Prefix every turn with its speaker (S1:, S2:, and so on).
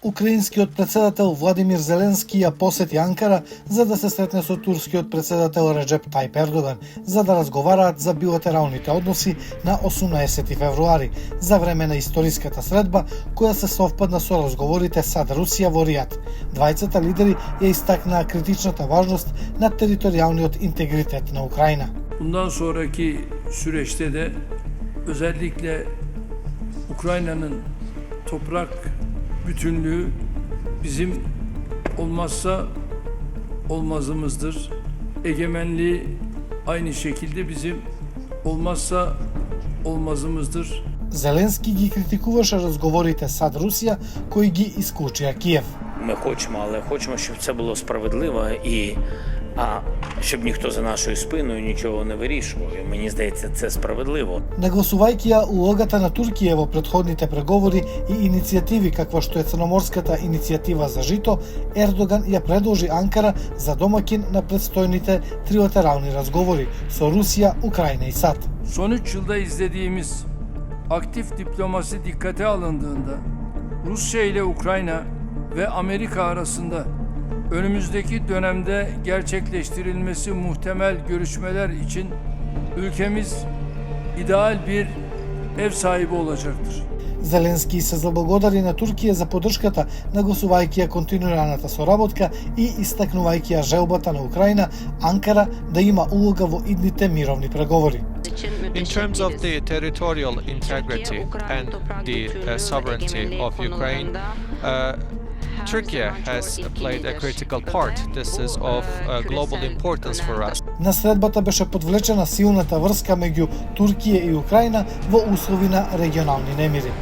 S1: Украинскиот председател Владимир Зеленски ја посети Анкара за да се сретне со турскиот председател Реджеп Тајип Ердоган, за да разговараат за билатералните односи на 18 февруари, за време на историската средба која се совпадна со разговорите САД Русија во Ријад. Двајцата лидери ја истакнаа критичната важност на територијалниот интегритет на Украина.
S2: Bundan sonraki süreçte de özellikle Ukrayna'nın toprak bütünlüğü bizim olmazsa olmazımızdır. Egemenliği aynı şekilde bizim olmazsa olmazımızdır.
S1: Зеленски ги критикуваше разговорите САД Русија кои ги исклучија Киев.
S3: Ми хочемо, але хочемо, щоб це було справедливо і щоб ніхто за нашою спиною нічого не вирішував. І мені здається, це справедливо.
S1: Нагласувајќи ја улогата на Туркија во претходните преговори и иницијативи каква што е Црноморската иницијатива за жито, Ердоган ја предложи Анкара за домакин на предстојните трилатерални разговори со Русија, Украина и САД.
S2: Son 3 yılda izlediğimiz aktif diplomasi dikkate alındığında Rusya ile Ukrayna ve Amerika arasında önümüzdeki dönemde gerçekleştirilmesi muhtemel görüşmeler için ülkemiz ideal bir ev sahibi olacaktır.
S1: Зеленски се заблагодари на Туркија за поддршката, нагласувајќи ја континуираната соработка и истакнувајќи ја желбата на Украина Анкара да има улога во идните мировни преговори.
S4: In terms of the territorial integrity and the sovereignty of Ukraine, Turkey has played a critical part. This is of global importance for us.
S1: На средбата беше подвлечена силната врска меѓу Туркија и Украина во услови на регионални немири.